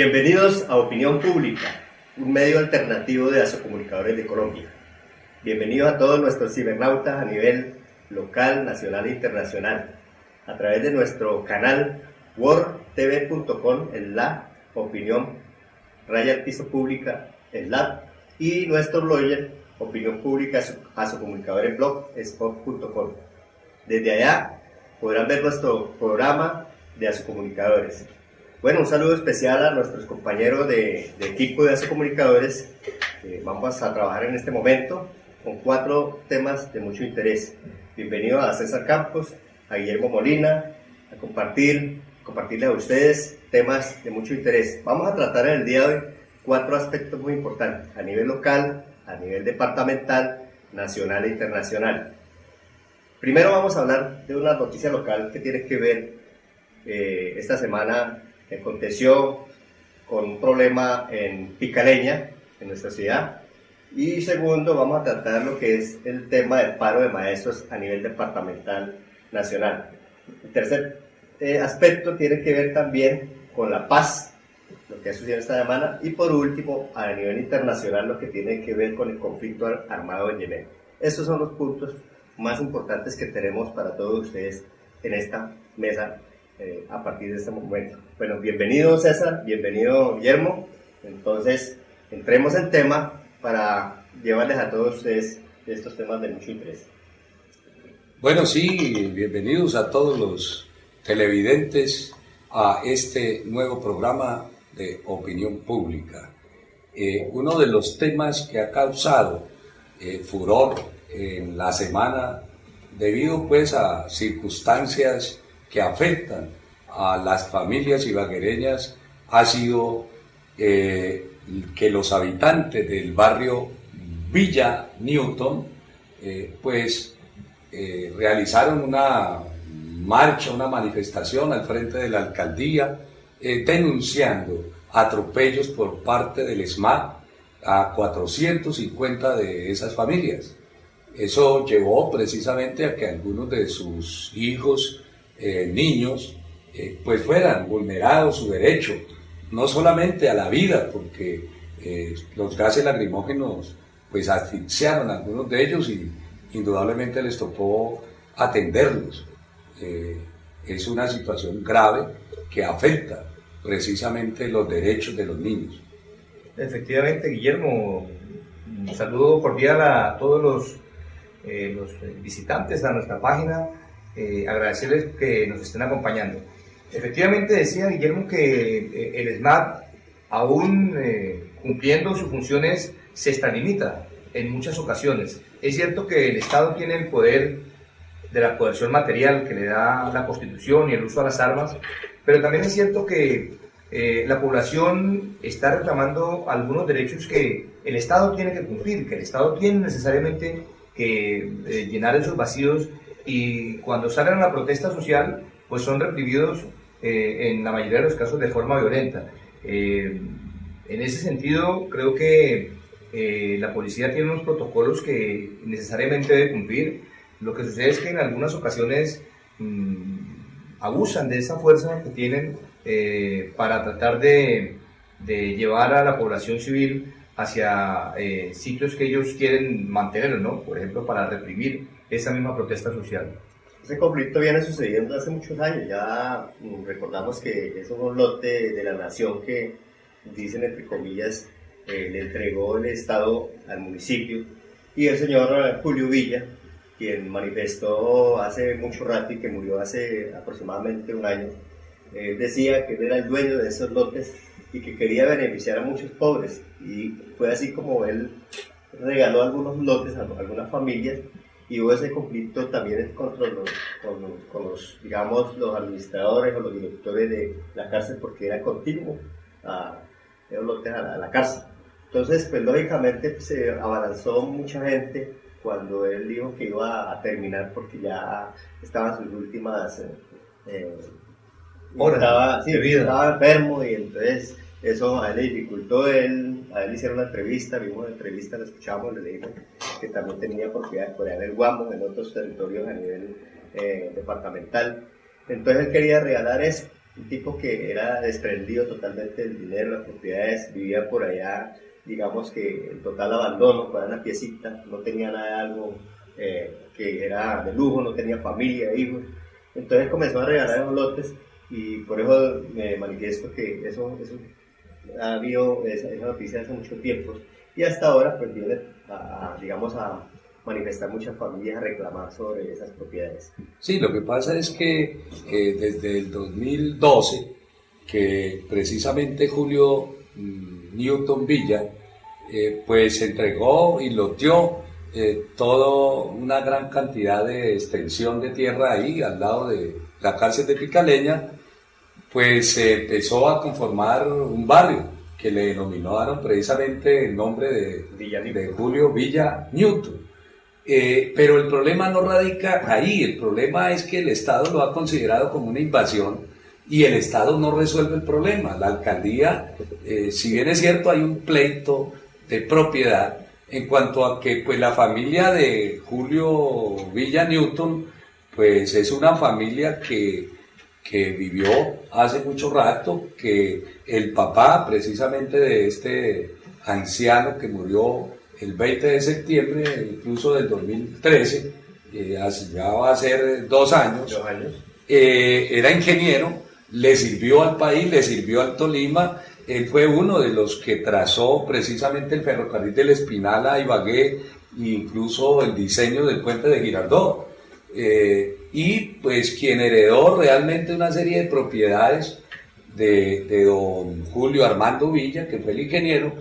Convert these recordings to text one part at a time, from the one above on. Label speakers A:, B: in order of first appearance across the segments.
A: Bienvenidos a Opinión Pública, un medio alternativo de Asocomunicadores de Colombia. Bienvenidos a todos nuestros cibernautas a nivel local, nacional e internacional, a través de nuestro canal wordtv.com, en la opinión, raya piso pública, en la, y nuestro blogger, Opinión Pública, Asocomunicadores blog, spot.com. Desde allá podrán ver nuestro programa de Asocomunicadores. Bueno, un saludo especial a nuestros compañeros de equipo de Asocomunicadores. Vamos a trabajar en este momento con 4 temas de mucho interés. Bienvenido a César Campos, a Guillermo Molina, a compartirles a ustedes temas de mucho interés. Vamos a tratar en el día de hoy 4 aspectos muy importantes, a nivel local, a nivel departamental, nacional e internacional. Primero vamos a hablar de una noticia local que tiene que ver esta semana. Aconteció con un problema en Picaleña, en nuestra ciudad. Y segundo, vamos a tratar lo que es el tema del paro de maestros a nivel departamental nacional. El tercer aspecto tiene que ver también con la paz, lo que ha sucedido esta semana. Y por último, a nivel internacional, lo que tiene que ver con el conflicto armado en Yemen. Estos son los puntos más importantes que tenemos para todos ustedes en esta mesa a partir de este momento. Bueno, bienvenido César, bienvenido Guillermo. Entonces, entremos en tema para llevarles a todos ustedes estos temas de mucho interés.
B: Bueno, sí, bienvenidos a todos los televidentes a este nuevo programa de Opinión Pública. Uno de los temas que ha causado furor en la semana, debido pues a circunstancias que afectan a las familias ibaguereñas, ha sido que los habitantes del barrio Villa Newton realizaron una marcha, una manifestación al frente de la alcaldía denunciando atropellos por parte del ESMAD a 450 de esas familias. Eso llevó precisamente a que algunos de sus hijos, niños, pues fueran vulnerados su derecho, no solamente a la vida, porque los gases lacrimógenos pues asfixiaron a algunos de ellos y indudablemente les tocó atenderlos. Es una situación grave que afecta precisamente los derechos de los niños.
C: Efectivamente, Guillermo, un saludo cordial a todos los visitantes a nuestra página. Agradecerles que nos estén acompañando. Efectivamente decía Guillermo que el ESMAD, aún cumpliendo sus funciones, se extralimita en muchas ocasiones. Es cierto que el Estado tiene el poder de la coerción material que le da la Constitución y el uso de las armas, pero también es cierto que la población está reclamando algunos derechos que el Estado tiene que cumplir, que el Estado tiene necesariamente que llenar esos vacíos, y cuando salen a la protesta social, pues son reprimidos en la mayoría de los casos de forma violenta. En ese sentido, creo que la policía tiene unos protocolos que necesariamente debe cumplir. Lo que sucede es que en algunas ocasiones abusan de esa fuerza que tienen para tratar de llevar a la población civil hacia sitios que ellos quieren mantener, ¿no? Por ejemplo, para reprimir esa misma protesta social.
A: Ese conflicto viene sucediendo hace muchos años. Ya recordamos que es un lote de la nación que, dicen entre comillas, le entregó el Estado al municipio, y el señor Julio Villa, quien manifestó hace mucho rato y que murió hace aproximadamente un año, decía que él era el dueño de esos lotes y que quería beneficiar a muchos pobres, y fue así como él regaló algunos lotes a algunas familias, y hubo ese conflicto también con los, digamos, los administradores o los directores de la cárcel, porque era continuo los lotes a la cárcel. Entonces, pues lógicamente se abalanzó mucha gente cuando él dijo que iba a terminar, porque ya estaban sus últimas
C: horas de vida.
A: Estaba enfermo, y entonces eso a él le dificultó. A él le hicieron una entrevista, vimos la entrevista, la escuchamos, le dijo que también tenía propiedades por allá en el Guamo, en otros territorios a nivel departamental. Entonces él quería regalar eso, un tipo que era desprendido totalmente del dinero, las propiedades, vivía por allá, digamos que en total abandono, para una piecita, no tenía nada de algo que era de lujo, no tenía familia, hijos. Entonces comenzó a regalar esos lotes y por eso me manifiesto que eso ha habido esa noticia hace mucho tiempo y hasta ahora pues viene digamos a manifestar muchas familias a reclamar sobre esas propiedades.
B: Sí, lo que pasa es que desde el 2012, que precisamente Julio Newton Villa pues entregó y loteó toda una gran cantidad de extensión de tierra ahí al lado de la cárcel de Picaleña, pues se empezó a conformar un barrio que le denominaron precisamente el nombre de Julio Villa Newton. Pero el problema no radica ahí, el problema es que el Estado lo ha considerado como una invasión y el Estado no resuelve el problema. La alcaldía, si bien es cierto, hay un pleito de propiedad en cuanto a que pues la familia de Julio Villa Newton pues es una familia que vivió hace mucho rato, que el papá precisamente de este anciano que murió el 20 de septiembre, incluso del 2013, ya va a ser 2 años, era ingeniero, le sirvió al país, le sirvió al Tolima. Él fue uno de los que trazó precisamente el ferrocarril del Espinal a Ibagué e incluso el diseño del puente de Girardot. Y pues quien heredó realmente una serie de propiedades de don Julio Armando Villa, que fue el ingeniero,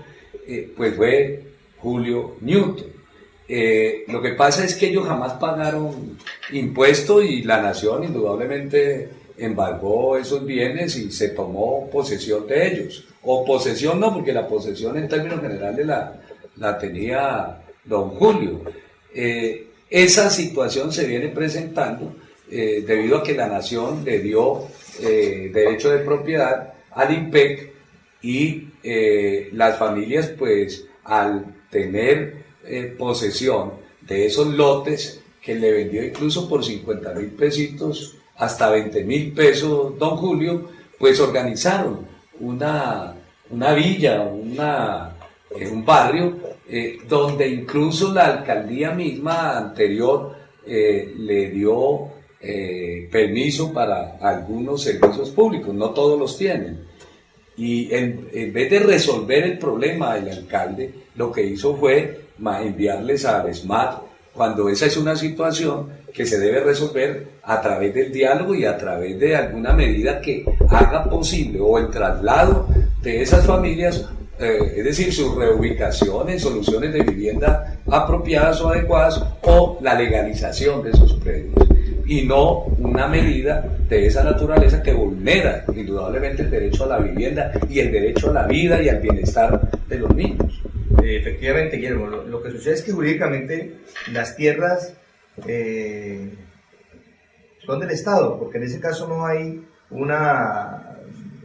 B: pues fue Julio Newton. Lo que pasa es que ellos jamás pagaron impuestos y la nación indudablemente embargó esos bienes y se tomó posesión de ellos. O posesión no, porque la posesión en términos generales la tenía don Julio. Esa situación se viene presentando debido a que la nación le dio derecho de propiedad al IMPEC y las familias pues al tener posesión de esos lotes que le vendió incluso por 50.000 pesitos hasta 20.000 pesos don Julio, pues organizaron una villa, un barrio donde incluso la alcaldía misma anterior le dio permiso para algunos servicios públicos, no todos los tienen. Y en vez de resolver el problema del alcalde, lo que hizo fue enviarles al SMAT, cuando esa es una situación que se debe resolver a través del diálogo y a través de alguna medida que haga posible o el traslado de esas familias, es decir, sus reubicaciones, soluciones de vivienda apropiadas o adecuadas o la legalización de esos predios. Y no una medida de esa naturaleza que vulnera indudablemente el derecho a la vivienda y el derecho a la vida y al bienestar de los niños.
C: Efectivamente, Guillermo, lo que sucede es que jurídicamente las tierras son del Estado, porque en ese caso no hay un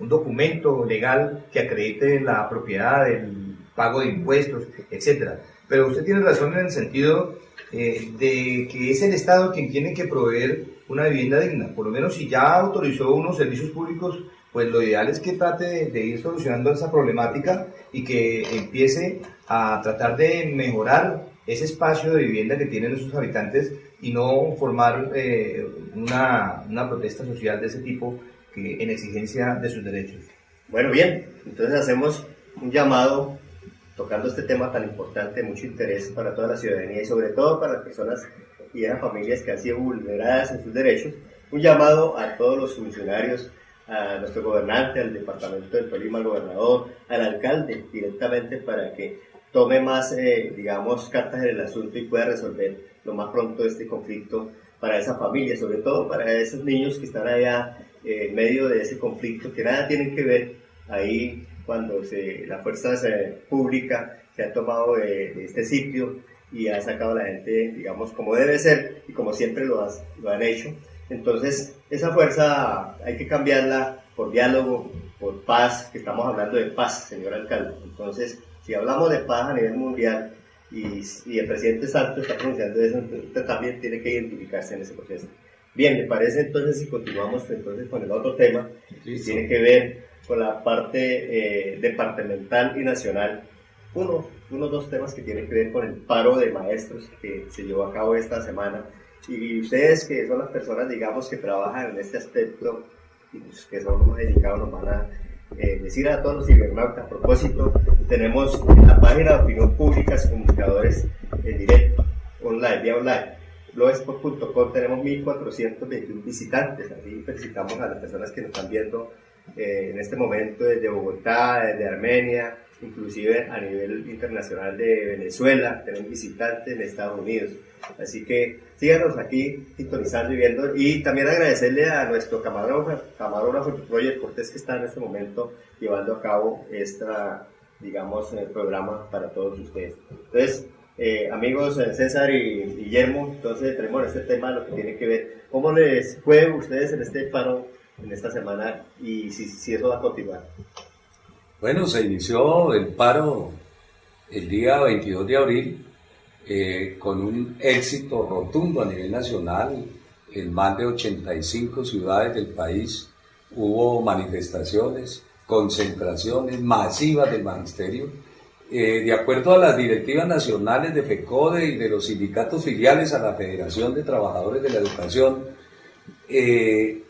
C: documento legal que acredite la propiedad, el pago de impuestos, etc. Pero usted tiene razón en el sentido de que es el Estado quien tiene que proveer una vivienda digna. Por lo menos si ya autorizó unos servicios públicos, pues lo ideal es que trate de ir solucionando esa problemática y que empiece a tratar de mejorar ese espacio de vivienda que tienen sus habitantes y no formar una protesta social de ese tipo en exigencia de sus derechos.
A: Bueno, bien, entonces hacemos un llamado tocando este tema tan importante, de mucho interés para toda la ciudadanía y sobre todo para las personas y las familias que han sido vulneradas en sus derechos, un llamado a todos los funcionarios, a nuestro gobernante, al departamento del Tolima, al gobernador, al alcalde directamente para que tome más, digamos, cartas en el asunto y pueda resolver lo más pronto este conflicto para esa familia, sobre todo para esos niños que están allá en medio de ese conflicto, que nada tienen que ver ahí cuando las fuerzas públicas se han tomado de este sitio y han sacado a la gente, digamos, como debe ser y como siempre lo han hecho. Entonces, esa fuerza hay que cambiarla por diálogo, por paz, que estamos hablando de paz, señor alcalde. Entonces, si hablamos de paz a nivel mundial y el presidente Santos está pronunciando eso, usted también tiene que identificarse en ese proceso. Bien, ¿me parece entonces si continuamos entonces con el otro tema? que tiene que ver con la parte departamental y nacional. Dos temas que tienen que ver con el paro de maestros que se llevó a cabo esta semana. Y ustedes, que son las personas, digamos, que trabajan en este aspecto y pues, que son los dedicados, nos van a decir a todos los cibernautas. A propósito, tenemos en la página de opinión pública comunicadores en directo, online, vía online. Blogspot.com tenemos 1.421 visitantes. Así felicitamos a las personas que nos están viendo en este momento desde Bogotá, desde Armenia, inclusive a nivel internacional de Venezuela, tenemos visitantes en Estados Unidos. Así que síganos aquí sintonizando y viendo, y también agradecerle a nuestro camarógrafo Roger Cortés, que está en este momento llevando a cabo digamos, programa para todos ustedes. Entonces, amigos César y Guillermo, entonces tenemos este tema, lo que tiene que ver, ¿cómo les fue a ustedes en este paro en esta semana y si eso va a continuar?
B: Bueno, se inició el paro el día 22 de abril con un éxito rotundo a nivel nacional. En más de 85 ciudades del país hubo manifestaciones, concentraciones masivas del magisterio. De acuerdo a las directivas nacionales de FECODE y de los sindicatos filiales a la Federación de Trabajadores de la Educación, el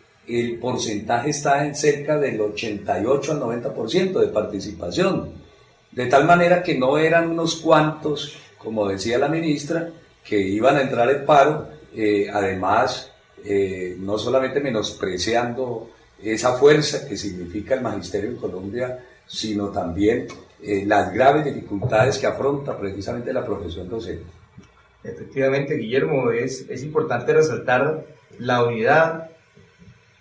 B: porcentaje está en cerca del 88 al 90% de participación, de tal manera que no eran unos cuantos, como decía la ministra, que iban a entrar en paro, además no solamente menospreciando esa fuerza que significa el magisterio en Colombia, sino también las graves dificultades que afronta precisamente la profesión docente.
C: Efectivamente, Guillermo, es importante resaltar la unidad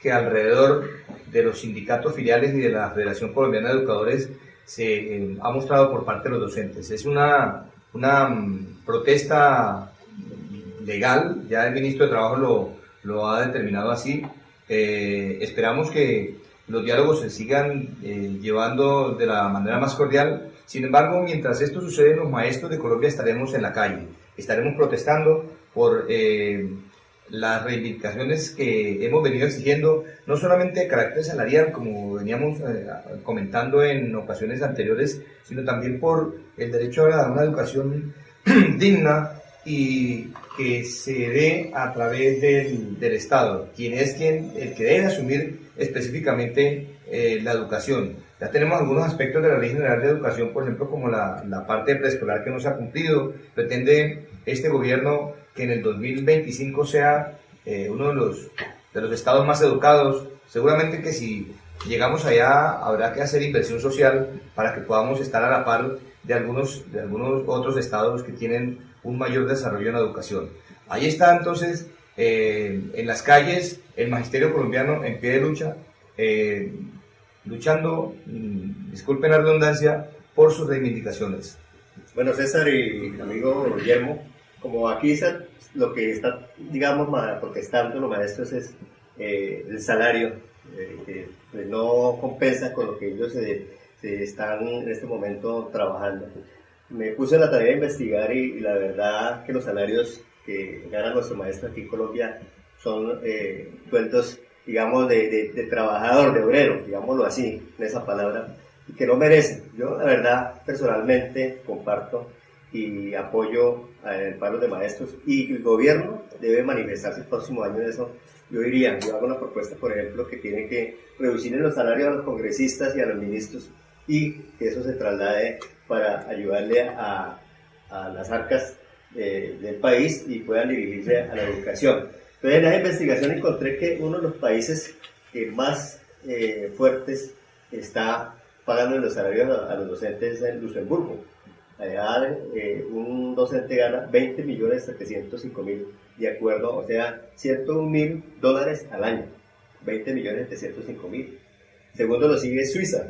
C: que alrededor de los sindicatos filiales y de la Federación Colombiana de Educadores se ha mostrado por parte de los docentes. Es una protesta legal, ya el ministro de Trabajo lo ha determinado así. Esperamos que los diálogos se sigan llevando de la manera más cordial. Sin embargo, mientras esto sucede, los maestros de Colombia estaremos en la calle, estaremos protestando por las reivindicaciones que hemos venido exigiendo, no solamente de carácter salarial, como veníamos comentando en ocasiones anteriores, sino también por el derecho a una educación digna y que se dé a través del Estado, el que debe asumir específicamente la educación. Ya tenemos algunos aspectos de la Ley General de Educación, por ejemplo, como la parte preescolar que no se ha cumplido. Pretende este gobierno que en el 2025 sea uno de los estados más educados. Seguramente que si llegamos allá habrá que hacer inversión social para que podamos estar a la par de algunos otros estados que tienen un mayor desarrollo en la educación. Ahí está entonces en las calles el magisterio colombiano en pie de lucha, luchando, disculpen la redundancia, por sus reivindicaciones.
A: Bueno, César y amigo Guillermo, como aquí lo que está, digamos, protestando los maestros es el salario, que pues, no compensa con lo que ellos se están en este momento trabajando. Me puse la tarea de investigar y la verdad que los salarios que ganan nuestros maestros aquí en Colombia son sueldos, digamos, de trabajador, de obrero, digámoslo así, en esa palabra, y que no merecen. Yo, la verdad, personalmente comparto y apoyo el paro de maestros, y el gobierno debe manifestarse el próximo año en eso. Yo hago una propuesta, por ejemplo, que tiene que reducir los salarios a los congresistas y a los ministros, y que eso se traslade para ayudarle a las arcas del país y puedan dirigirse a la educación. Entonces, en la investigación encontré que uno de los países que más fuertes está pagando los salarios a los docentes es Luxemburgo. Allá un docente gana 20.705.000, de acuerdo, o sea, $101.000 al año, 20.705.000. Segundo lo sigue Suiza,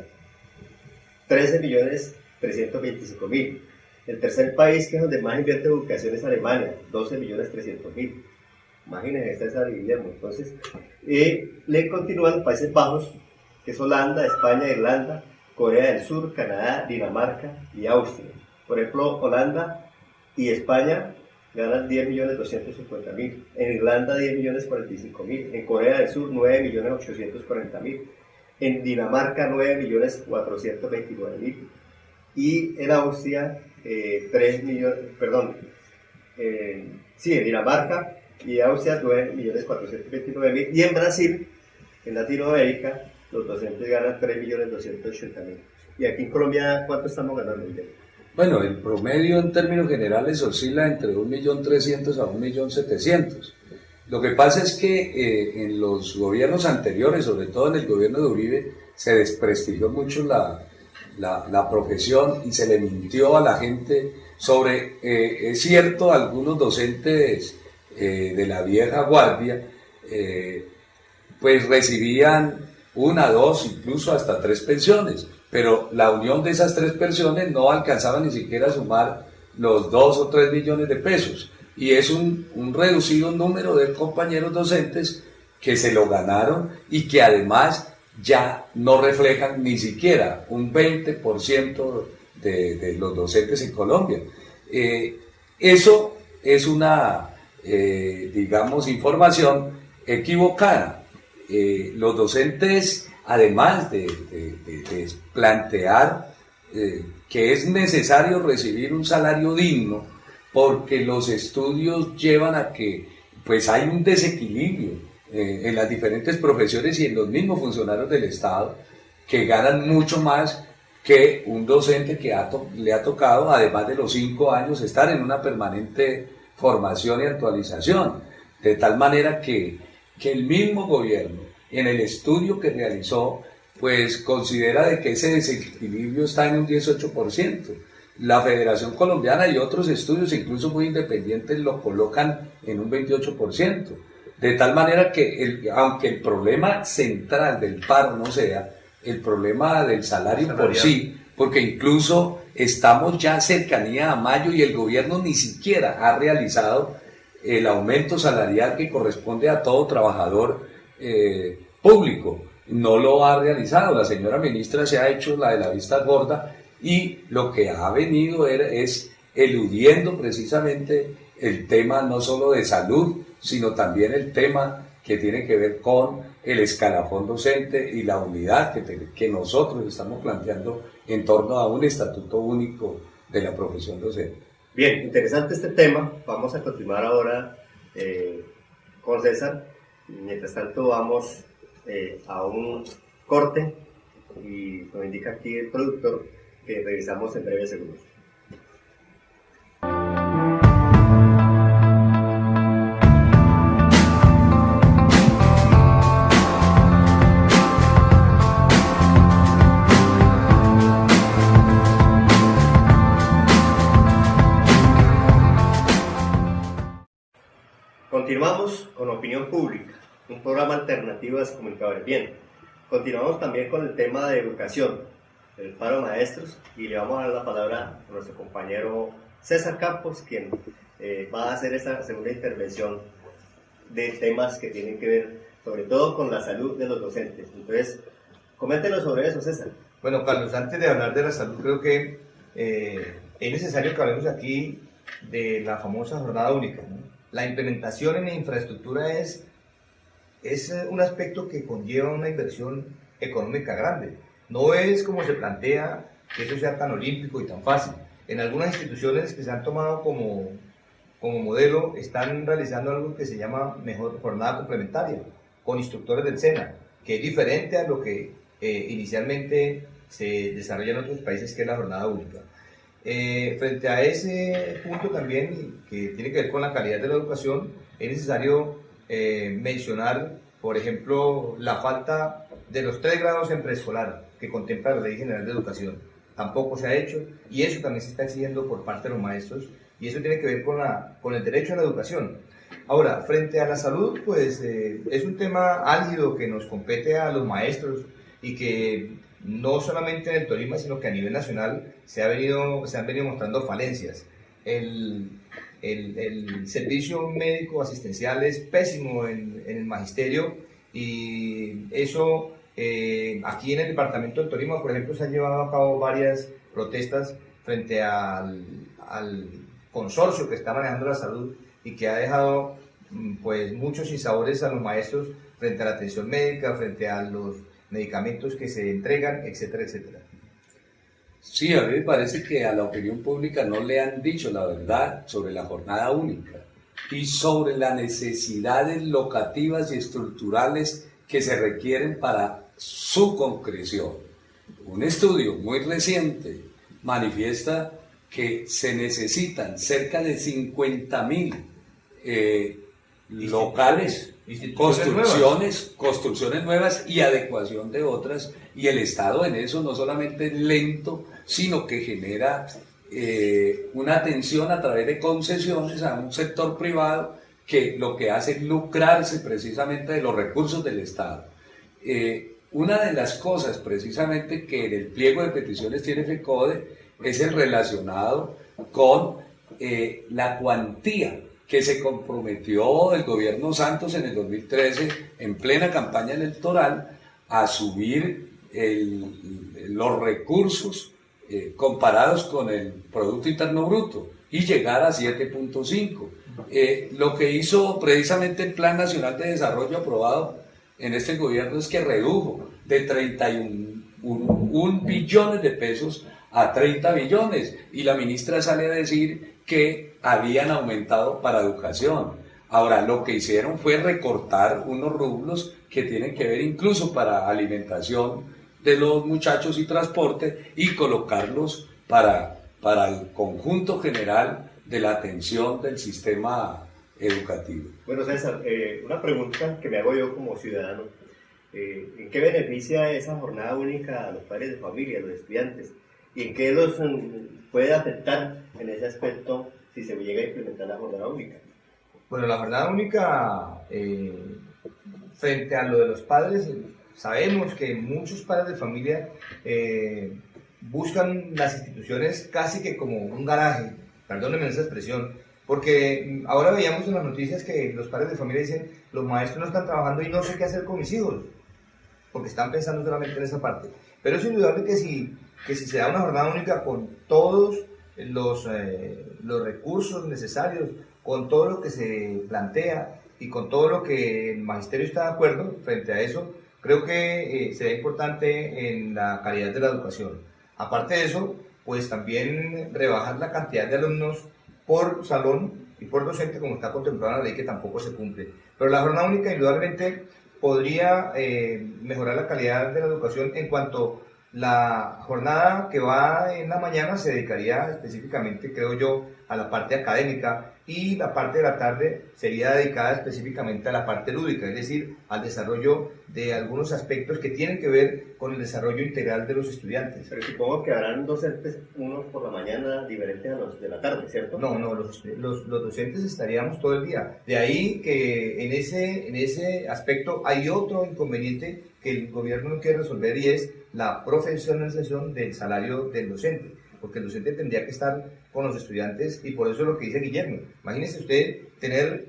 A: 13.325.000. El tercer país que es donde más invierte en educación es Alemania, 12.300.000. Imagínense, César y Guillermo. Entonces, le continúan los Países Bajos, que es Holanda, España, Irlanda, Corea del Sur, Canadá, Dinamarca y Austria. Por ejemplo, Holanda y España ganan 10.250.000, en Irlanda 10.045.000, en Corea del Sur 9.840.000. en Dinamarca 9.429.000 y en Austria 3 millones, perdón, sí, en Dinamarca y Austria 9.429.000 y en Brasil, en Latinoamérica, los docentes ganan 3.280.000. Y aquí en Colombia, ¿cuánto estamos ganando?
B: Bueno, el promedio en términos generales oscila entre 1.300.000 a 1.700.000. Lo que pasa es que en los gobiernos anteriores, sobre todo en el gobierno de Uribe, se desprestigió mucho la profesión y se le mintió a la gente sobre, es cierto, algunos docentes de la vieja guardia, pues recibían 1, 2, incluso hasta 3 pensiones, pero la unión de esas 3 pensiones no alcanzaba ni siquiera a sumar los 2 o 3 millones de pesos. Y es un reducido número de compañeros docentes que se lo ganaron y que además ya no reflejan ni siquiera un 20% de los docentes en Colombia. Eso es una, digamos, información equivocada. Los docentes, además de plantear que es necesario recibir un salario digno, porque los estudios llevan a que pues hay un desequilibrio en las diferentes profesiones y en los mismos funcionarios del Estado que ganan mucho más que un docente que le ha tocado, además de los 5 años, estar en una permanente formación y actualización, de tal manera que el mismo gobierno, en el estudio que realizó, pues considera de que ese desequilibrio está en un 18%. La Federación Colombiana y otros estudios, incluso muy independientes, lo colocan en un 28%. De tal manera que, aunque el problema central del paro no sea el problema del salario por sí, porque incluso estamos ya cercanía a mayo y el gobierno ni siquiera ha realizado el aumento salarial que corresponde a todo trabajador público. No lo ha realizado. La señora ministra se ha hecho la de la vista gorda y lo que ha venido es eludiendo precisamente el tema no solo de salud, sino también el tema que tiene que ver con el escalafón docente y la unidad que nosotros estamos planteando en torno a un estatuto único de la profesión docente.
A: Bien, interesante este tema. Vamos a continuar ahora con César. Mientras tanto vamos a un corte y nos indica aquí el productor que revisamos en breves segundos. Continuamos con Opinión Pública, un programa alternativo de comunicadores. Bien, continuamos también con el tema de educación, el paro de maestros, y le vamos a dar la palabra a nuestro compañero César Campos, quien va a hacer esta segunda intervención de temas que tienen que ver sobre todo con la salud de los docentes. Entonces, coméntenos sobre eso, César.
C: Bueno, Carlos, antes de hablar de la salud, creo que es necesario que hablemos aquí de la famosa jornada única, ¿no? La implementación en la infraestructura es un aspecto que conlleva una inversión económica grande. No es como se plantea que eso sea tan olímpico y tan fácil. En algunas instituciones que se han tomado como modelo están realizando algo que se llama mejor jornada complementaria con instructores del SENA, que es diferente a lo que inicialmente se desarrolla en otros países, que es la jornada única. Frente a ese punto también, que tiene que ver con la calidad de la educación, es necesario mencionar, por ejemplo, la falta de los 3 grados en preescolar que contempla la Ley General de Educación. Tampoco se ha hecho, y eso también se está exigiendo por parte de los maestros, y eso tiene que ver con el derecho a la educación. Ahora, frente a la salud, pues es un tema álgido que nos compete a los maestros y que no solamente en el Tolima, sino que a nivel nacional se han venido mostrando falencias. El servicio médico asistencial es pésimo en el magisterio, y eso aquí en el departamento del Tolima, por ejemplo, se han llevado a cabo varias protestas frente al consorcio que está manejando la salud y que ha dejado pues muchos sinsabores a los maestros frente a la atención médica, frente a los medicamentos que se entregan, etcétera, etcétera.
B: Sí, a mí me parece que a la opinión pública no le han dicho la verdad sobre la jornada única y sobre las necesidades locativas y estructurales que se requieren para su concreción. Un estudio muy reciente manifiesta que se necesitan cerca de 50.000 locales, construcciones nuevas y adecuación de otras, y el Estado en eso no solamente es lento, sino que genera una atención a través de concesiones a un sector privado que lo que hace es lucrarse precisamente de los recursos del Estado. Una de las cosas precisamente que en el pliego de peticiones tiene FECODE es el relacionado con la cuantía que se comprometió el gobierno Santos en el 2013, en plena campaña electoral, a subir los recursos comparados con el Producto Interno Bruto y llegar a 7.5. Lo que hizo precisamente el Plan Nacional de Desarrollo aprobado en este gobierno es que redujo de 31 billones de pesos a 30 billones, y la ministra sale a decir que habían aumentado para educación. Ahora, lo que hicieron fue recortar unos rublos que tienen que ver incluso para alimentación de los muchachos y transporte, y colocarlos para el conjunto general de la atención del sistema educativo.
A: Bueno, César, una pregunta que me hago yo como ciudadano. ¿En qué beneficia esa jornada única a los padres de familia, a los estudiantes? ¿Y en qué los puede afectar en ese aspecto si se llega a implementar la jornada única?
C: Bueno, la jornada única, frente a lo de los padres, sabemos que muchos padres de familia buscan las instituciones casi que como un garaje, perdónenme esa expresión, porque ahora veíamos en las noticias que los padres de familia dicen: los maestros no están trabajando y no sé qué hacer con mis hijos, porque están pensando solamente en esa parte. Pero es indudable que si se da una jornada única con todos los recursos necesarios, con todo lo que se plantea y con todo lo que el magisterio está de acuerdo frente a eso, creo que será importante en la calidad de la educación. Aparte de eso, pues también rebajar la cantidad de alumnos por salón y por docente, como está contemplado en la ley, que tampoco se cumple. Pero la jornada única indudablemente podría mejorar la calidad de la educación. En cuanto la jornada que va en la mañana se dedicaría específicamente, creo yo, a la parte académica, y la parte de la tarde sería dedicada específicamente a la parte lúdica, es decir, al desarrollo de algunos aspectos que tienen que ver con el desarrollo integral de los estudiantes.
A: Pero supongo que habrán docentes, unos por la mañana diferentes a los de la tarde, ¿cierto?
C: No, los docentes estaríamos todo el día. De ahí que en ese aspecto hay otro inconveniente que el gobierno no quiere resolver, y es la profesionalización del salario del docente, porque el docente tendría que estar con los estudiantes, y por eso es lo que dice Guillermo. Imagínese usted tener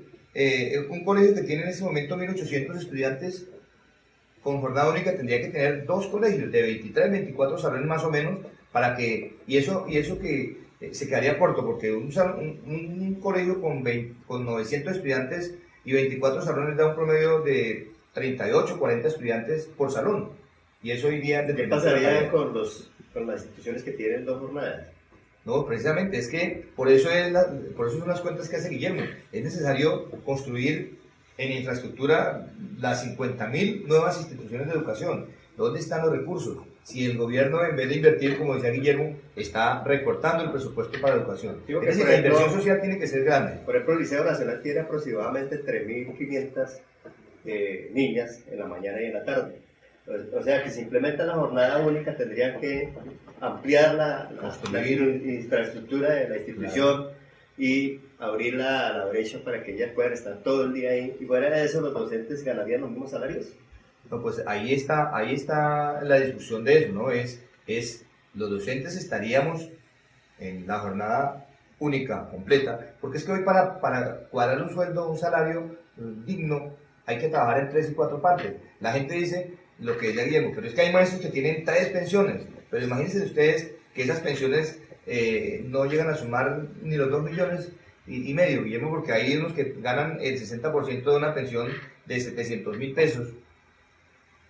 C: un colegio que tiene en ese momento 1.800 estudiantes. Con jornada única tendría que tener 2 colegios de 23, 24 salones más o menos, para que, y eso que se quedaría corto, porque un colegio con 900 estudiantes y 24 salones da un promedio de 38, 40 estudiantes por salón, y eso iría...
A: ¿Qué pasaría con las instituciones que tienen 2 jornadas?
C: No, precisamente, es que por eso son las cuentas que hace Guillermo. Es necesario construir en infraestructura las 50.000 nuevas instituciones de educación. ¿Dónde están los recursos? Si el gobierno, en vez de invertir, como decía Guillermo, está recortando el presupuesto para educación.
A: Digo que
C: es decir, la inversión social tiene que ser grande.
A: Por ejemplo, el Liceo Nacional tiene aproximadamente 3.500 niñas en la mañana y en la tarde. O sea que si implementan la jornada única tendrían que ampliar la infraestructura de la institución, claro, y abrir la brecha para que ellas puedan estar todo el día ahí. Y fuera de eso, ¿los docentes ganarían los mismos salarios?
C: No, pues ahí está la discusión de eso, ¿no? Los docentes estaríamos en la jornada única, completa, porque es que hoy para cuadrar un sueldo, un salario digno, hay que trabajar en 3 y 4 partes. La gente dice lo que decía Guillermo, pero es que hay maestros que tienen 3 pensiones, pero imagínense ustedes que esas pensiones no llegan a sumar ni los 2 millones y medio, Guillermo, porque hay unos que ganan el 60% de una pensión de 700.000 pesos.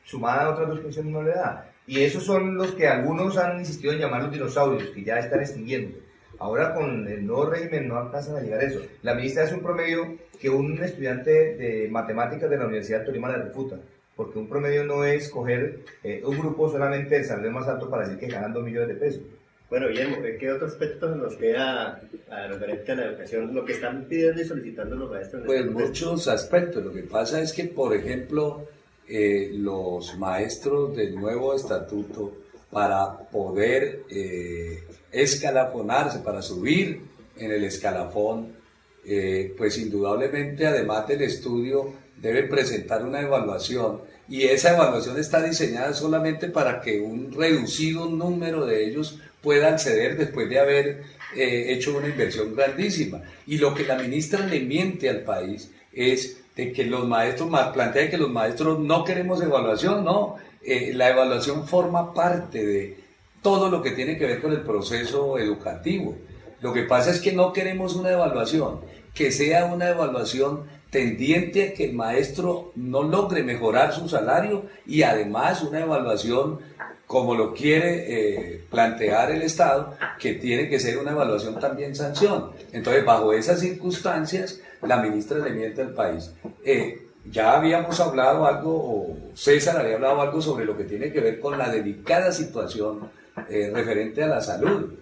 C: sumada a otras dos pensiones no le da. Y esos son los que algunos han insistido en llamar los dinosaurios, que ya están extinguiendo. Ahora con el nuevo régimen no alcanzan a llegar a eso. La ministra hace un promedio que un estudiante de matemáticas de la Universidad de Tolima le refuta, porque un promedio no es coger un grupo solamente del salario más alto para decir que ganan 2 millones de pesos.
A: Bueno, Guillermo, ¿qué otros aspectos nos queda referente a la educación? Lo que están pidiendo y solicitando los maestros.
B: Pues muchos aspectos. Lo que pasa es que, por ejemplo, los maestros del nuevo estatuto, para poder escalafonarse, para subir en el escalafón, pues indudablemente, además del estudio, deben presentar una evaluación, y esa evaluación está diseñada solamente para que un reducido número de ellos pueda acceder después de haber hecho una inversión grandísima. Y lo que la ministra le miente al país es de que los maestros, plantea que los maestros no queremos evaluación, no, la evaluación forma parte de todo lo que tiene que ver con el proceso educativo. Lo que pasa es que no queremos una evaluación, que sea una evaluación tendiente a que el maestro no logre mejorar su salario, y además una evaluación como lo quiere plantear el Estado, que tiene que ser una evaluación también sanción. Entonces, bajo esas circunstancias, la ministra le miente al país. Ya habíamos hablado algo, o César había hablado algo sobre lo que tiene que ver con la delicada situación referente a la salud.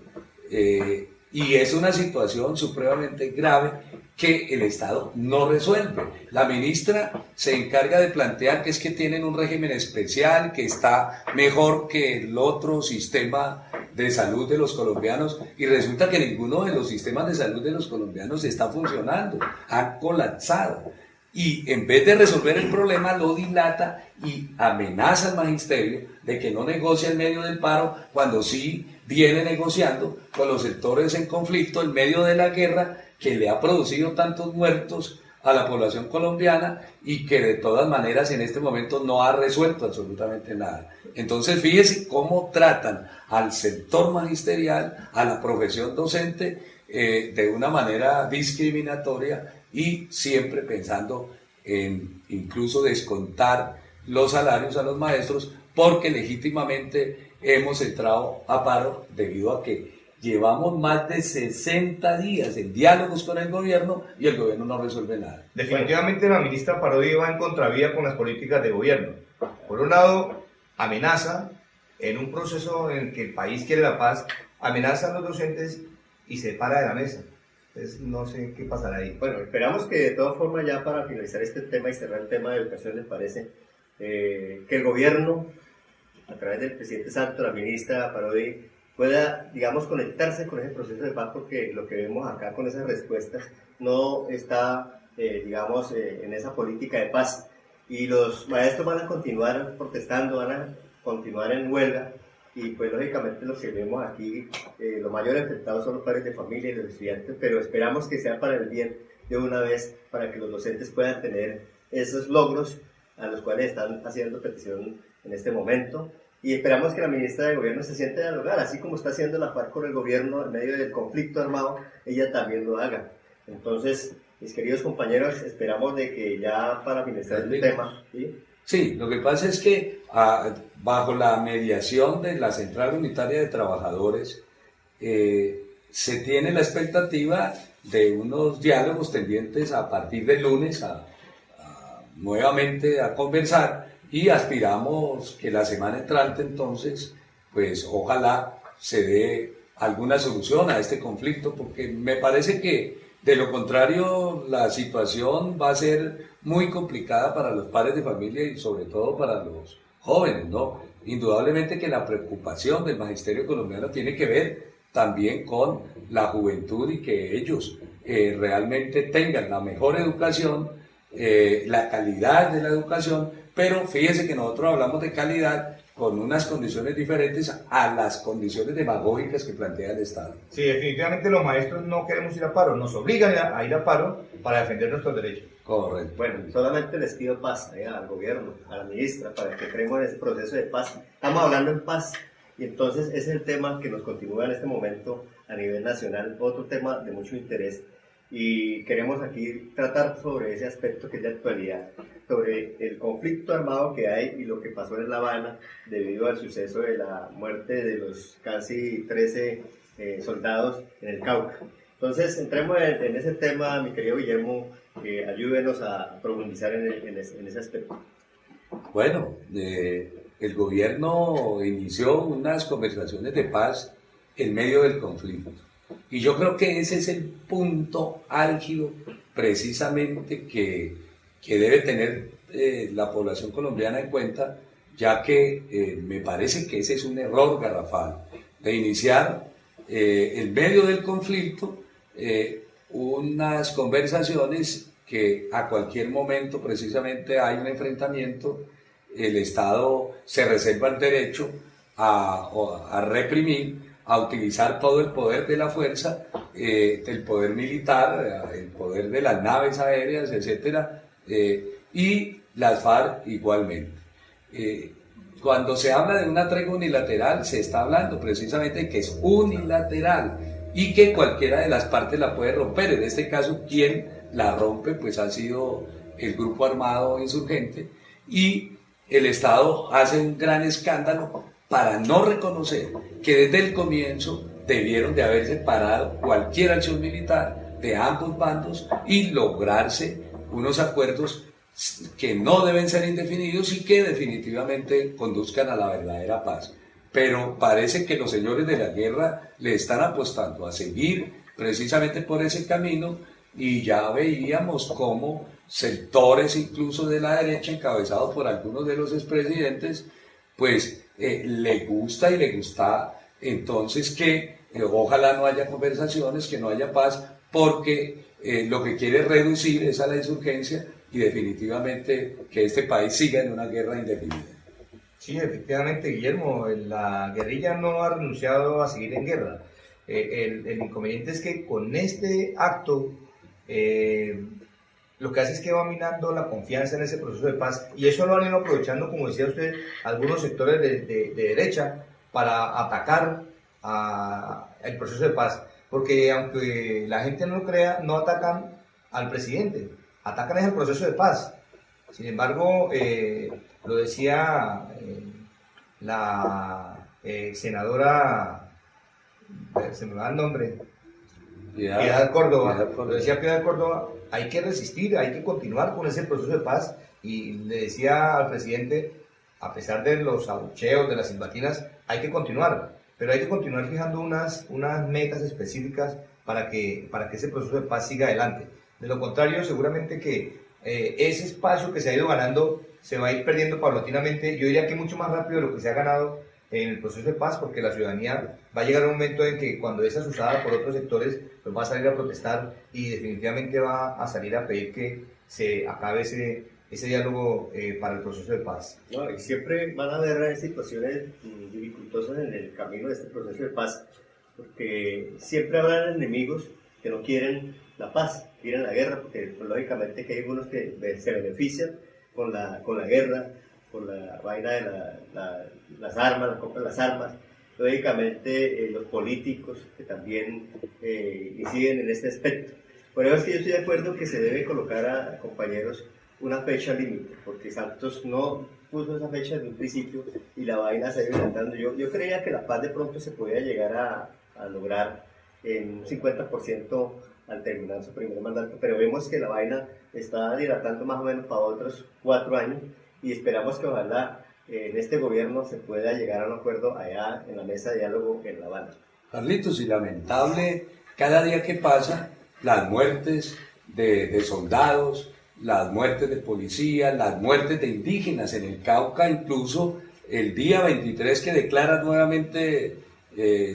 B: Y es una situación supremamente grave que el Estado no resuelve. La ministra se encarga de plantear que es que tienen un régimen especial, que está mejor que el otro sistema de salud de los colombianos, y resulta que ninguno de los sistemas de salud de los colombianos está funcionando, ha colapsado. Y en vez de resolver el problema, lo dilata y amenaza al magisterio de que no negocia en medio del paro, cuando sí viene negociando con los sectores en conflicto en medio de la guerra que le ha producido tantos muertos a la población colombiana, y que de todas maneras en este momento no ha resuelto absolutamente nada. Entonces, fíjese cómo tratan al sector magisterial, a la profesión docente, de una manera discriminatoria, y siempre pensando en incluso descontar los salarios a los maestros, porque legítimamente hemos entrado a paro debido a que llevamos más de 60 días en diálogos con el gobierno y el gobierno no resuelve nada.
C: Definitivamente la ministra Parodi va en contravía con las políticas de gobierno. Por un lado, amenaza en un proceso en el que el país quiere la paz, amenaza a los docentes y se para de la mesa. Entonces, no sé qué pasará ahí.
A: Bueno, esperamos que de todas formas, ya para finalizar este tema y cerrar el tema de educación, les parece que el gobierno, a través del presidente Santos, la ministra Parodi, pueda, digamos, conectarse con ese proceso de paz, porque lo que vemos acá con esas respuestas no está, digamos, en esa política de paz. Y los maestros van a continuar protestando, van a continuar en huelga, y pues lógicamente lo que vemos aquí, los mayores afectados son los padres de familia y los estudiantes, pero esperamos que sea para el bien de una vez, para que los docentes puedan tener esos logros a los cuales están haciendo petición en este momento. Y esperamos que la ministra de Gobierno se siente a dialogar, así como está haciendo la FARC con el gobierno en medio del conflicto armado, ella también lo haga. Entonces, mis queridos compañeros, esperamos de que ya para finalizar el tema, ¿sí?
B: Sí, lo que pasa es que bajo la mediación de la Central Unitaria de Trabajadores, se tiene la expectativa de unos diálogos tendientes a partir del lunes nuevamente a conversar, y aspiramos que la semana entrante entonces, pues ojalá se dé alguna solución a este conflicto, porque me parece que de lo contrario la situación va a ser muy complicada para los padres de familia y sobre todo para los jóvenes, ¿no? Indudablemente que la preocupación del magisterio colombiano tiene que ver también con la juventud, y que ellos realmente tengan la mejor educación, la calidad de la educación, pero fíjense que nosotros hablamos de calidad con unas condiciones diferentes a las condiciones demagógicas que plantea el Estado.
C: Sí, definitivamente los maestros no queremos ir a paro, nos obligan a ir a paro para defender nuestros derechos.
B: Correcto.
A: Bueno, solamente les pido paz al gobierno, a la ministra, para que creemos en ese proceso de paz. Estamos hablando en paz, y entonces ese es el tema que nos continúa en este momento a nivel nacional. Otro tema de mucho interés y queremos aquí tratar sobre ese aspecto que es de actualidad, sobre el conflicto armado que hay y lo que pasó en La Habana debido al suceso de la muerte de los casi 13 soldados en el Cauca. Entonces, entremos en ese tema, mi querido Guillermo, ayúdenos a profundizar en ese aspecto.
B: Bueno, el gobierno inició unas conversaciones de paz en medio del conflicto. Y yo creo que ese es el punto álgido precisamente que debe tener la población colombiana en cuenta, ya que me parece que ese es un error garrafal de iniciar en medio del conflicto unas conversaciones que a cualquier momento precisamente hay un enfrentamiento, el Estado se reserva el derecho a reprimir, a utilizar todo el poder de la fuerza, el poder militar, el poder de las naves aéreas, etcétera, y las FARC igualmente. Cuando se habla de una tregua unilateral, se está hablando precisamente de que es unilateral y que cualquiera de las partes la puede romper. En este caso, quien la rompe pues ha sido el grupo armado insurgente, y el Estado hace un gran escándalo para no reconocer que desde el comienzo debieron de haber separado cualquier acción militar de ambos bandos y lograrse unos acuerdos que no deben ser indefinidos y que definitivamente conduzcan a la verdadera paz. Pero parece que los señores de la guerra le están apostando a seguir precisamente por ese camino, y ya veíamos cómo sectores incluso de la derecha, encabezados por algunos de los expresidentes, pues le gusta y le gusta entonces que ojalá no haya conversaciones, que no haya paz, porque lo que quiere reducir es a la insurgencia y definitivamente que este país siga en una guerra indefinida.
C: Sí, efectivamente, Guillermo, la guerrilla no ha renunciado a seguir en guerra. El inconveniente es que con este acto lo que hace es que va minando la confianza en ese proceso de paz, y eso lo han ido aprovechando, como decía usted, algunos sectores de derecha para atacar el proceso de paz, porque aunque la gente no lo crea, no atacan al presidente, atacan es el proceso de paz. Sin embargo, lo decía la senadora, se me va el nombre, Piedad Córdoba, lo decía Piedad Córdoba, hay que resistir, hay que continuar con ese proceso de paz, y le decía al presidente, a pesar de los abucheos, de las silbatinas, hay que continuar, pero hay que continuar fijando unas metas específicas para que ese proceso de paz siga adelante. De lo contrario, seguramente que ese espacio que se ha ido ganando se va a ir perdiendo paulatinamente, yo diría que mucho más rápido de lo que se ha ganado en el proceso de paz, porque la ciudadanía va a llegar a un momento en que cuando es asustada por otros sectores, pues va a salir a protestar y definitivamente va a salir a pedir que se acabe ese diálogo para el proceso de paz.
A: No, y siempre van a haber situaciones dificultosas en el camino de este proceso de paz, porque siempre habrá enemigos que no quieren la paz, quieren la guerra, porque pues, lógicamente que hay algunos que se benefician con la guerra, por la vaina de las armas, la compra de las armas, lógicamente los políticos que también inciden en este aspecto. Por eso es que yo estoy de acuerdo que se debe colocar a compañeros una fecha límite, porque Santos no puso esa fecha desde un principio y la vaina se ha ido adelantando. Yo creía que la paz de pronto se podía llegar a lograr en un 50% al terminar su primer mandato, pero vemos que la vaina está dilatando más o menos para otros 4 años, y esperamos que ojalá en este gobierno se pueda llegar a un acuerdo allá en la mesa de diálogo en La Habana.
B: Carlitos, y lamentable cada día que pasa, las muertes de soldados, las muertes de policías, las muertes de indígenas en el Cauca, incluso el día 23 que declara nuevamente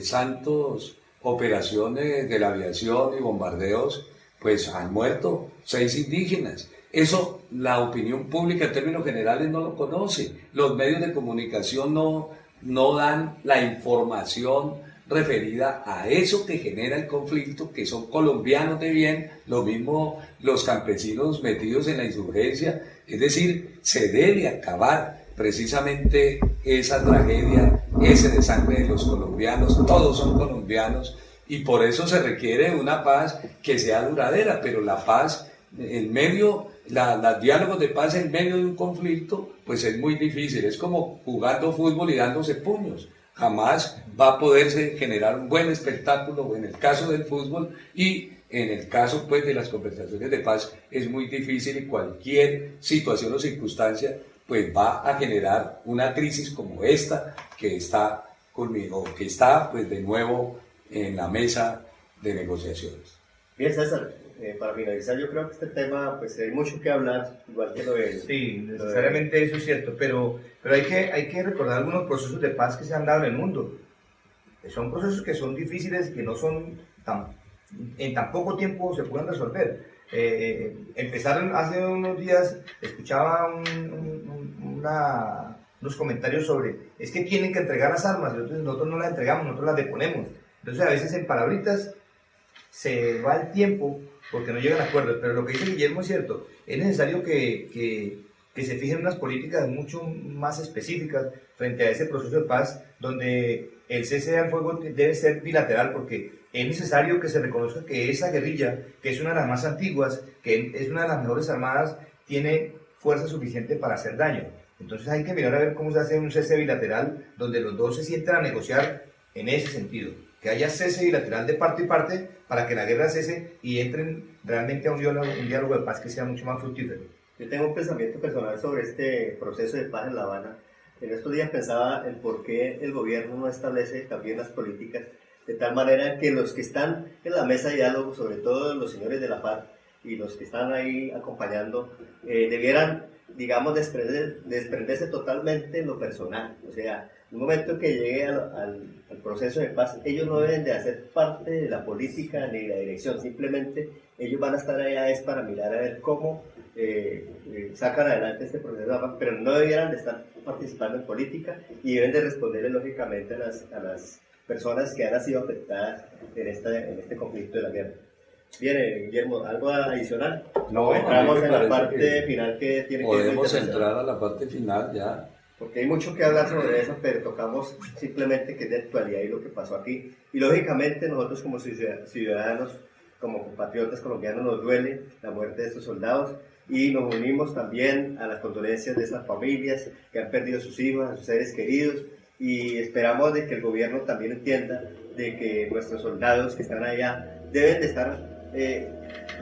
B: Santos operaciones de la aviación y bombardeos, pues han muerto 6 indígenas. Eso la opinión pública en términos generales no lo conoce. Los medios de comunicación no dan la información referida a eso que genera el conflicto, que son colombianos de bien, lo mismo los campesinos metidos en la insurgencia. Es decir, se debe acabar precisamente esa tragedia, ese desangre de los colombianos. Todos son colombianos, y por eso se requiere una paz que sea duradera, pero la paz en medio, los diálogos de paz en medio de un conflicto, pues es muy difícil, es como jugando fútbol y dándose puños. Jamás va a poderse generar un buen espectáculo en el caso del fútbol, y en el caso pues de las conversaciones de paz es muy difícil, y cualquier situación o circunstancia pues va a generar una crisis como esta que está conmigo, que está pues de nuevo en la mesa de negociaciones.
A: Bien, César, para finalizar, yo creo que este tema, pues hay mucho que hablar, igual que lo de...
C: Sí, necesariamente eso es cierto, pero hay que recordar algunos procesos de paz que se han dado en el mundo. Son procesos que son difíciles, que no son en tan poco tiempo se pueden resolver. Empezaron hace unos días, escuchaba unos comentarios sobre, es que tienen que entregar las armas, y nosotros no las entregamos, nosotros las deponemos. Entonces a veces en palabritas se va el tiempo porque no llegan a acuerdos, pero lo que dice Guillermo es cierto, es necesario que se fijen unas políticas mucho más específicas frente a ese proceso de paz, donde el cese al fuego debe ser bilateral, porque es necesario que se reconozca que esa guerrilla, que es una de las más antiguas, que es una de las mejores armadas, tiene fuerza suficiente para hacer daño. Entonces hay que mirar a ver cómo se hace un cese bilateral, donde los dos se sientan a negociar en ese sentido, que haya cese bilateral de parte y parte para que la guerra cese y entren realmente a un diálogo de paz que sea mucho más fructífero.
A: Yo tengo un pensamiento personal sobre este proceso de paz en La Habana. En estos días pensaba en por qué el gobierno no establece también las políticas de tal manera que los que están en la mesa de diálogo, sobre todo los señores de la FARC y los que están ahí acompañando, debieran, digamos, desprenderse totalmente en lo personal. O sea, en un momento que llegue al proceso de paz, ellos no deben de hacer parte de la política ni de la dirección, simplemente ellos van a estar allá es para mirar a ver cómo sacan adelante este proceso de paz, pero no debieran de estar participando en política, y deben de responderle lógicamente a las personas que han sido afectadas en este conflicto de la guerra. Bien, Guillermo, ¿algo adicional?
B: No,
A: entramos en la parte final que tiene que ver.
B: Podemos entrar a la parte final ya.
A: Porque hay mucho que hablar sobre eso, pero tocamos simplemente que es de actualidad y lo que pasó aquí. Y lógicamente nosotros como ciudadanos, como compatriotas colombianos, nos duele la muerte de estos soldados, y nos unimos también a las condolencias de esas familias que han perdido a sus hijos, a sus seres queridos, y esperamos de que el gobierno también entienda de que nuestros soldados que están allá deben de estar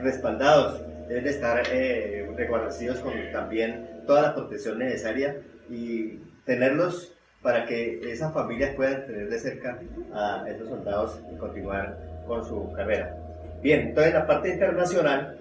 A: respaldados, deben de estar reconocidos con también toda la protección necesaria, y tenerlos para que esas familias puedan tener de cerca a estos soldados y continuar con su carrera. Bien, entonces en la parte internacional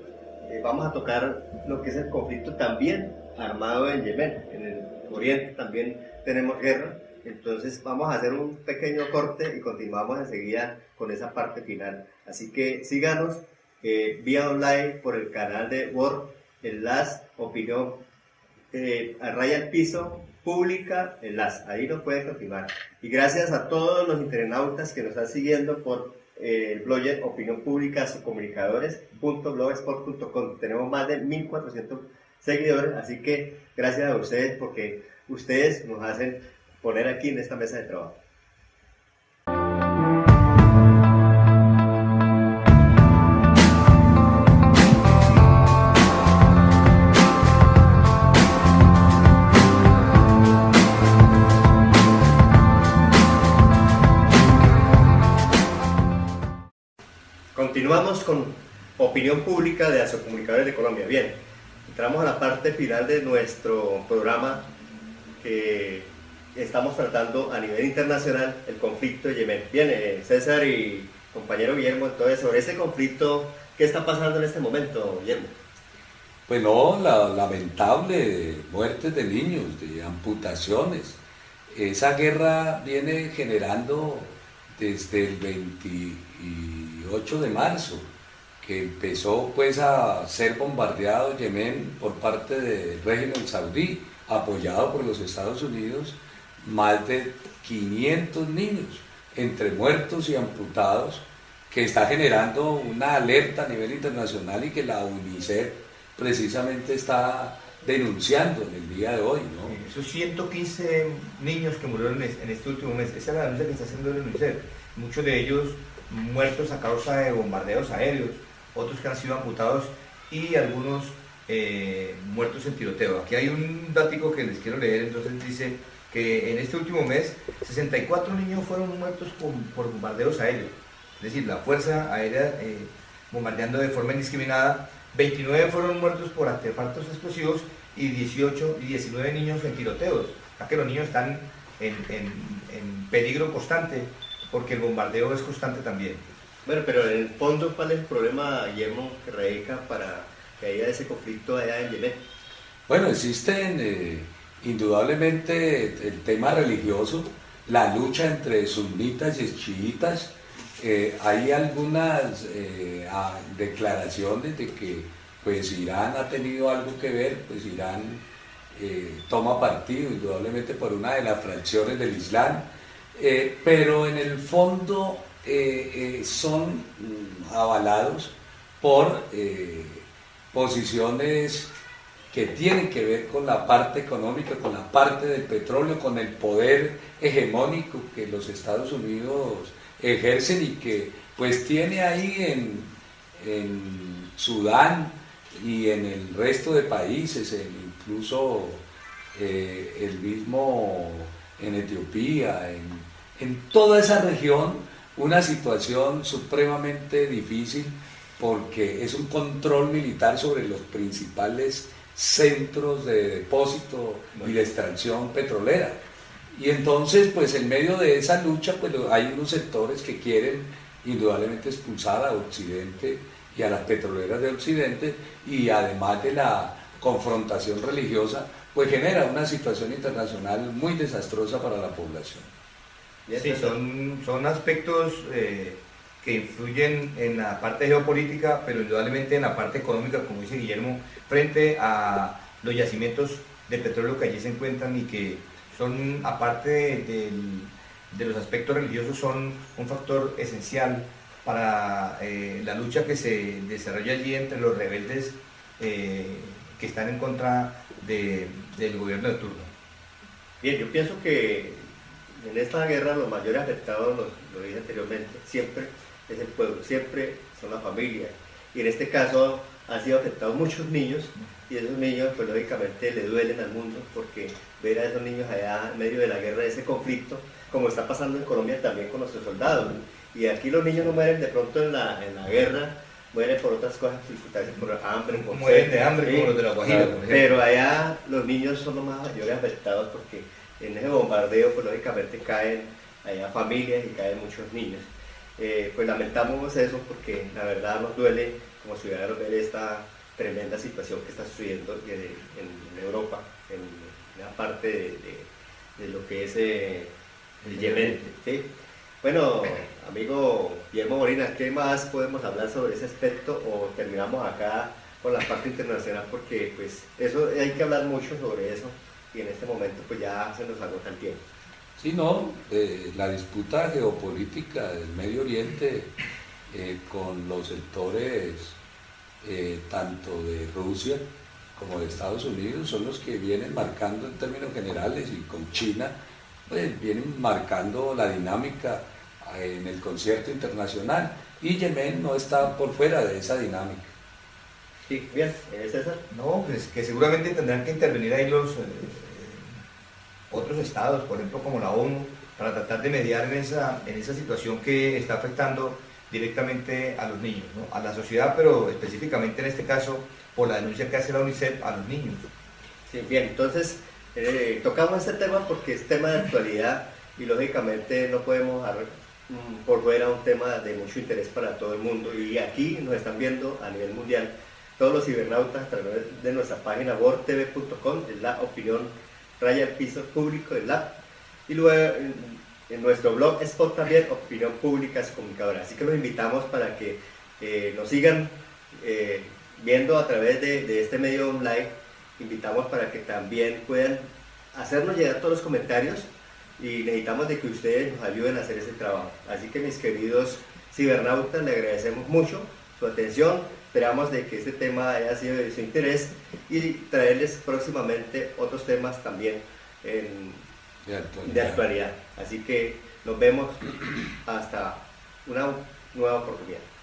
A: vamos a tocar lo que es el conflicto también armado en Yemen. En el Oriente también tenemos guerra, entonces vamos a hacer un pequeño corte y continuamos enseguida con esa parte final. Así que síganos vía online por el canal de Word, Enlace, Opinión, a raya al piso, pública, Enlace. Ahí nos pueden continuar. Y gracias a todos los internautas que nos están siguiendo por el blogger Opinión Pública, comunicadores.blogspot.com. Tenemos más de 1.400 seguidores, así que gracias a ustedes, porque ustedes nos hacen poner aquí en esta mesa de trabajo. Continuamos con Opinión Pública de Comunicadores de Colombia. Bien, entramos a la parte final de nuestro programa, que estamos tratando a nivel internacional el conflicto de Yemen. Bien, César y compañero Guillermo, entonces sobre ese conflicto, ¿qué está pasando en este momento, Guillermo?
B: Pues no, la lamentable muerte de niños, de amputaciones. Esa guerra viene generando desde el 28 de marzo, que empezó pues a ser bombardeado Yemen por parte del régimen saudí, apoyado por los Estados Unidos. Más de 500 niños, entre muertos y amputados, que está generando una alerta a nivel internacional, y que la UNICEF precisamente está denunciando en el día de hoy, ¿no?
C: Esos 115 niños que murieron en este último mes, esa es la denuncia que está haciendo la UNICEF. Muchos de ellos muertos a causa de bombardeos aéreos, otros que han sido amputados y algunos muertos en tiroteo. Aquí hay un dático que les quiero leer, entonces dice que en este último mes 64 niños fueron muertos por bombardeos aéreos, es decir, la Fuerza Aérea bombardeando de forma indiscriminada. 29 fueron muertos por artefactos explosivos y 19 niños en tiroteos, ya que los niños están en peligro constante porque el bombardeo es constante también.
A: Bueno, pero en el fondo, ¿cuál es el problema, Guillermo, que radica para que haya ese conflicto allá en Yemen?
B: Bueno, existen indudablemente el tema religioso, la lucha entre sunitas y chiitas. Hay algunas declaraciones de que pues Irán ha tenido algo que ver, pues Irán toma partido indudablemente por una de las fracciones del Islam, pero en el fondo son avalados por posiciones que tienen que ver con la parte económica, con la parte del petróleo, con el poder hegemónico que los Estados Unidos ejercen y que pues tiene ahí en Sudán y en el resto de países, incluso el mismo en Etiopía, en toda esa región, una situación supremamente difícil porque es un control militar sobre los principales centros de depósito y de extracción petrolera. Y entonces, pues en medio de esa lucha, pues hay unos sectores que quieren indudablemente expulsar a Occidente y a las petroleras de Occidente, y además de la confrontación religiosa, pues genera una situación internacional muy desastrosa para la población.
C: Sí, son aspectos que influyen en la parte geopolítica, pero indudablemente en la parte económica, como dice Guillermo, frente a los yacimientos de petróleo que allí se encuentran y que son, aparte de los aspectos religiosos, son un factor esencial para la lucha que se desarrolla allí entre los rebeldes que están en contra del gobierno de turno.
A: Bien, yo pienso que en esta guerra los mayores afectados, lo dije anteriormente, siempre es el pueblo, siempre son las familias. Y en este caso han sido afectados muchos niños, y esos niños pues lógicamente le duelen al mundo porque ver a esos niños allá en medio de la guerra, de ese conflicto, como está pasando en Colombia también con nuestros soldados. Y aquí los niños no mueren de pronto en la guerra, mueren por otras cosas, por hambre, por
C: mueren de hambre, como los de la Guajira.
A: Pero allá los niños son los más mayores afectados porque en ese bombardeo pues lógicamente caen allá familias y caen muchos niños. Pues lamentamos eso porque la verdad nos duele como ciudadanos ver esta tremenda situación que está sucediendo en Europa, en la parte de lo que es el Yemen, ¿sí? Bueno, amigo Guillermo Molina, ¿qué más podemos hablar sobre ese aspecto o terminamos acá con la parte internacional? Porque pues eso hay que hablar mucho sobre eso y en este momento pues ya se nos agota el tiempo.
B: Sí, no, la disputa geopolítica del Medio Oriente con los sectores tanto de Rusia como de Estados Unidos son los que vienen marcando en términos generales, y con China pues vienen marcando la dinámica en el concierto internacional, y Yemen no está por fuera de esa dinámica.
A: Sí, bien, César.
C: No, pues que seguramente tendrán que intervenir ahí los otros estados, por ejemplo como la ONU, para tratar de mediar en esa situación que está afectando directamente a los niños, ¿no? A la sociedad, pero específicamente en este caso por la denuncia que hace la UNICEF a los niños.
A: Sí, bien, entonces tocamos este tema porque es tema de actualidad y lógicamente no podemos dejar por fuera un tema de mucho interés para todo el mundo, y aquí nos están viendo a nivel mundial todos los cibernautas a través de nuestra página worldtv.com, es la opinión raya al piso público del lab, y luego en nuestro blog Spot también, opinión pública es comunicadora. Así que los invitamos para que nos sigan viendo a través de este medio online. Invitamos para que también puedan hacernos llegar todos los comentarios, y necesitamos de que ustedes nos ayuden a hacer ese trabajo. Así que mis queridos cibernautas, le agradecemos mucho su atención. Esperamos de que este tema haya sido de su interés y traerles próximamente otros temas también de actualidad. Así que nos vemos hasta una nueva oportunidad.